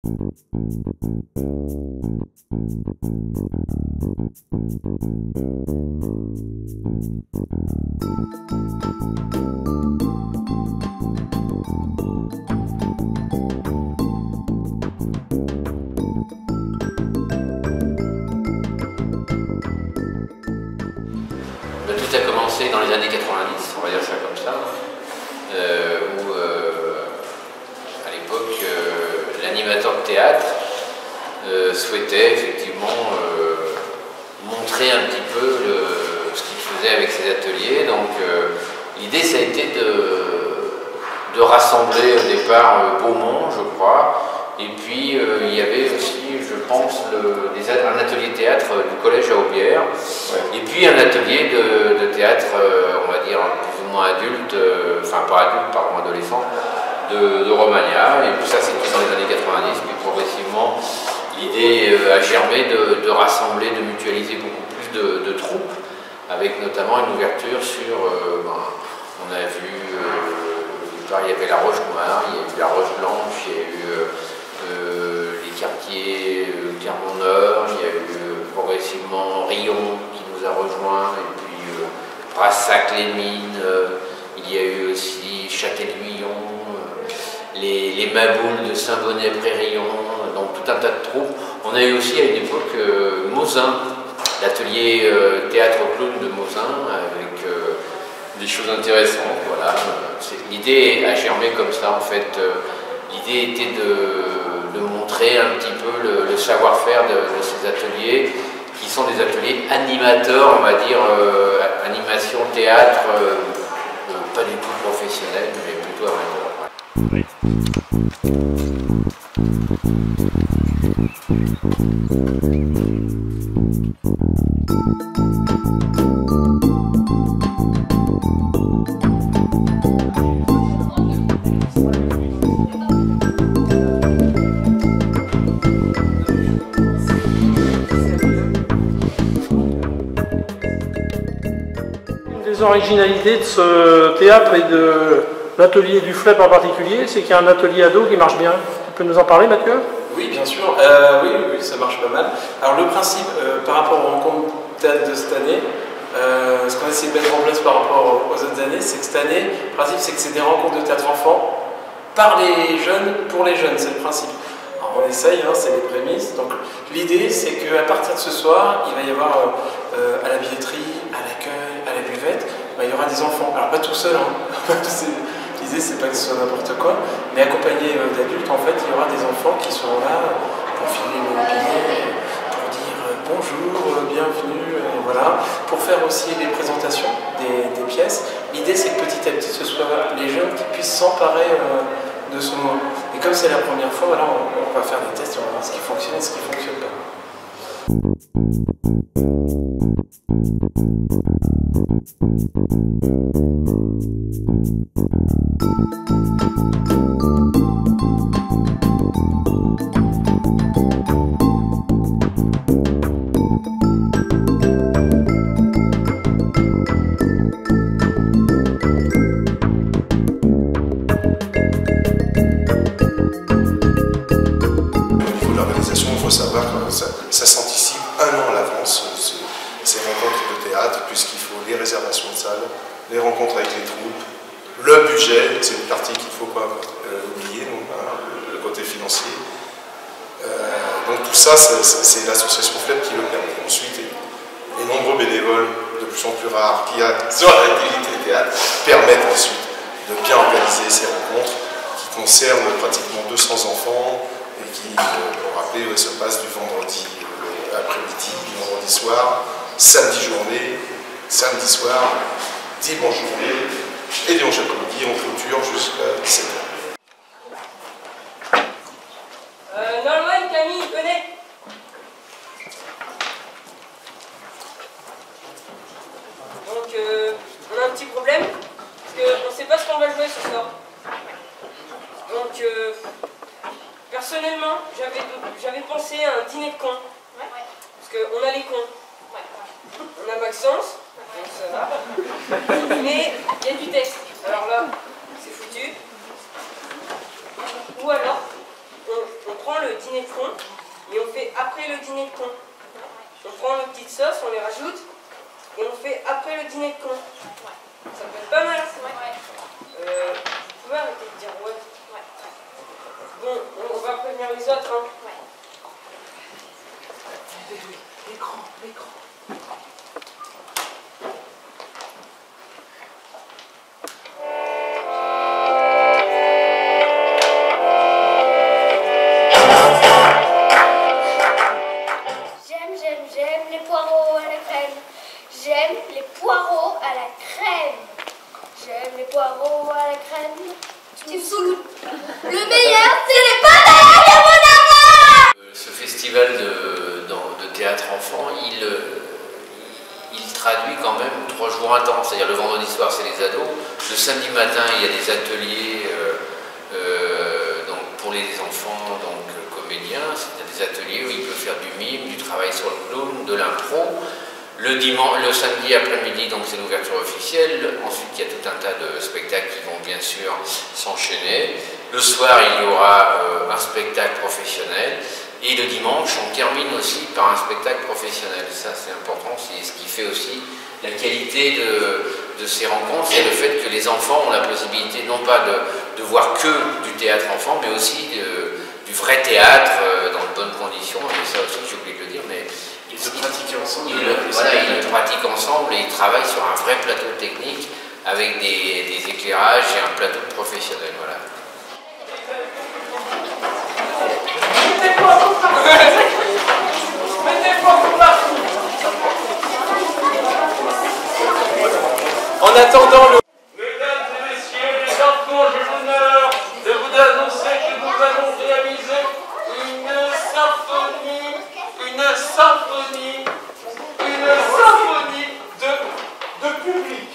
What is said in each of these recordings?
Tout a commencé dans les années 90, on va dire ça comme ça, où à l'époque l'animateur de théâtre souhaitait effectivement montrer un petit peu ce qu'il faisait avec ses ateliers. Donc l'idée ça a été de rassembler au départ Beaumont, je crois, et puis il y avait aussi, je pense, un atelier théâtre du collège à Aubière, et puis un atelier de théâtre, on va dire, plus ou moins adulte, enfin pas adulte, pardon, adolescent, de Romagna. Et puis ça, c'était dans les années 90, puis progressivement, l'idée a germé de rassembler, de mutualiser beaucoup plus de troupes, avec notamment une ouverture sur, on a vu, il y avait la Roche Noire, il y a eu la Roche Blanche, il y a eu les quartiers Clermont-Nord, il y a eu progressivement Riom qui nous a rejoints, et puis Brassac-les-Mines, il y a eu aussi Châtel-Guyon, les Maboules de Saint-Bonnet-Prérillon, donc tout un tas de troupes. On a eu aussi à une époque Mosin, l'atelier théâtre-clown de Mosin, avec des choses intéressantes. Voilà. L'idée a germé comme ça en fait. L'idée était de montrer un petit peu le savoir-faire de ces ateliers, qui sont des ateliers animateurs, on va dire, animation, théâtre, pas du tout professionnel, mais plutôt amateur. Les originalités de ce théâtre et de l'atelier du FLEP en particulier, c'est qu'il y a un atelier ado qui marche bien. Tu peux nous en parler, Mathieu? Oui, bien sûr. Oui, ça marche pas mal. Alors le principe, par rapport aux rencontres théâtre de cette année, ce qu'on essaie de mettre en place par rapport aux autres années, c'est que cette année, le principe c'est que c'est des rencontres de théâtre enfant par les jeunes, pour les jeunes, c'est le principe. Alors, on essaye, hein, c'est les prémices. Donc l'idée c'est qu'à partir de ce soir, il va y avoir à la billetterie, à l'accueil, à la buvette, il y aura des enfants. Alors pas tout seul, hein. L'idée c'est pas que ce soit n'importe quoi, mais accompagné d'adultes, en fait, il y aura des enfants qui seront là pour filer le billet, pour dire bonjour, bienvenue, voilà, pour faire aussi les présentations des pièces. L'idée c'est que petit à petit ce soit les jeunes qui puissent s'emparer de ce moment. Et comme c'est la première fois, voilà, on va faire des tests, on va voir ce qui fonctionne et ce qui ne fonctionne pas. Savoir que ça s'anticipe un an à l'avance, ces rencontres de théâtre, puisqu'il faut les réservations de salles, les rencontres avec les troupes, le budget, c'est une partie qu'il ne faut pas oublier, donc, hein, le côté financier. Donc tout ça, c'est l'association FLEP qui le permet. Ensuite, les nombreux bénévoles, de plus en plus rares, qu'il y a sur l'activité théâtre, permettent ensuite de bien organiser ces rencontres qui concernent pratiquement 200 enfants, et qui, pour rappeler, se passe du vendredi après-midi, du vendredi soir, samedi journée, samedi soir, dimanche journée, et dimanche après-midi, on clôture jusqu'à 17h. Norman, Camille, venez. Donc, on a un petit problème, parce qu'on ne sait pas ce qu'on va jouer ce soir. Donc, personnellement, j'avais pensé à un dîner de cons. Parce qu'on a les cons. On a Maxence, donc ça va. Mais il y a du test. Alors là, c'est foutu. Ou alors, on prend le dîner de con, et on fait après le dîner de con. On prend nos petites sauces, on les rajoute, et on fait après le dîner de con. Ça peut être pas mal. Vous pouvez arrêter de dire ouais. Bon, on va prévenir les autres. Hein. L'écran. J'aime les poireaux à la crème. J'aime les poireaux à la crème. J'aime les poireaux à la crème. Tu me saoules. Le meilleur, c'est les bananes carbonara. Ce festival de théâtre enfant, il traduit quand même 3 jours intenses. C'est-à-dire le vendredi soir, c'est les ados. Le samedi matin, il y a des ateliers donc pour les enfants comédiens. C'est des ateliers où ils peuvent faire du mime, du travail sur le clown, de l'impro. Le samedi après-midi, donc c'est l'ouverture officielle. Ensuite, il y a tout un tas de spectacles qui vont bien sûr s'enchaîner. Le soir, il y aura un spectacle professionnel. Et le dimanche, on termine aussi par un spectacle professionnel. Ça, c'est important. C'est ce qui fait aussi la qualité de ces rencontres. C'est le fait que les enfants ont la possibilité non pas de voir que du théâtre enfant, mais aussi du vrai théâtre dans de bonnes conditions. Et ça aussi, j'ai oublié de le dire, mais Ils se pratiquent ensemble. Ils le pratiquent ensemble et ils travaillent sur un vrai plateau technique avec des éclairages et un plateau professionnel. Voilà. En attendant le... Mesdames et messieurs les enfants, j'ai l'honneur de vous annoncer que nous allons réaliser une symphonie de public.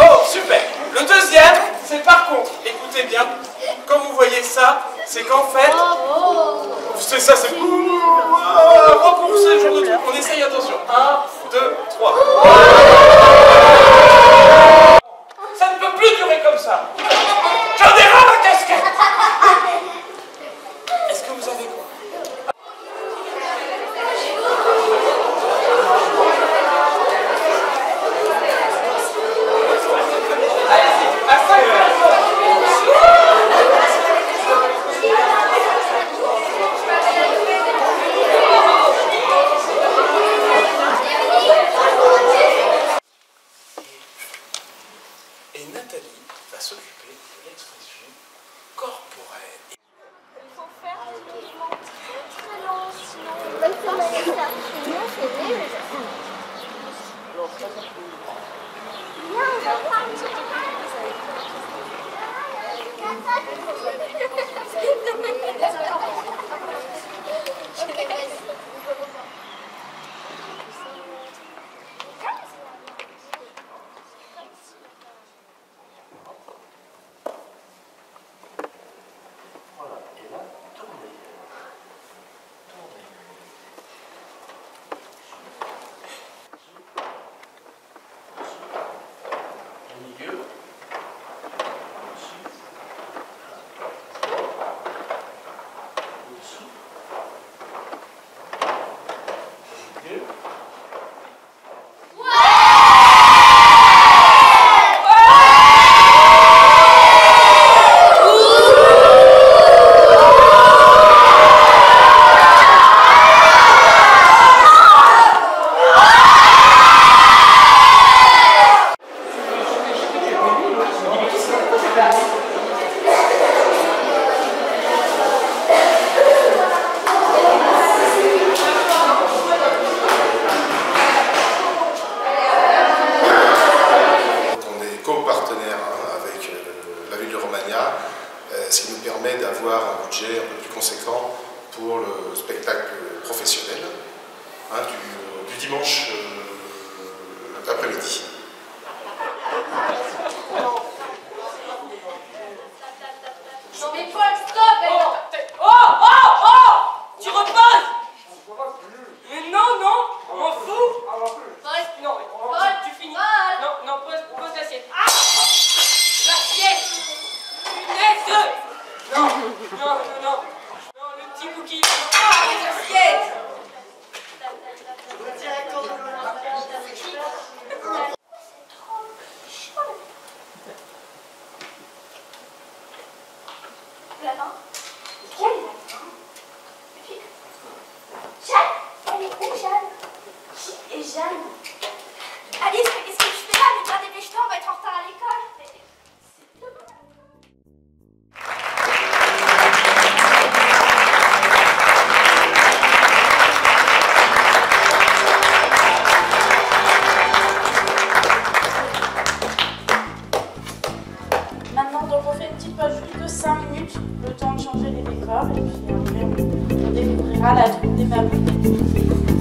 Oh, super. Le deuxième, c'est par contre, écoutez bien, quand vous voyez ça, c'est qu'en fait, c'est ça, c'est repoussé, genre de truc. On essaye, attention. 1, 2, 3. Ça ne peut plus durer comme ça. J'en ai ras la casquette. Est-ce que vous avez quoi? Allez-y, à 5 personnes. Et Nathalie va s'occuper de l'expression corporelle. Il faut faire des mouvements très lents, sinon c'est léger. Viens, on va faire une petite Ok, vas-y. Ce qui nous permet d'avoir un budget un peu plus conséquent pour le spectacle professionnel du dimanche après-midi. Mais Paul, stop! Tu reposes. Mais non, on m'en fout. Non, Paul, tu finis. Paul. Non, pose l'assiette. Ah, l'assiette. Non, le petit cookie. Ah, les assiettes. Lapin. Quel lapin? Jeanne, elle est où, Jeanne? Qui est Jeanne? Alice, mais qu'est-ce que tu fais là? Mais bien dépêche-toi, on va être en retard à l'école. Maintenant, donc on fait une petite pause juste de 5 minutes, le temps de changer les décors, et puis après on découvrira la troupe des babous.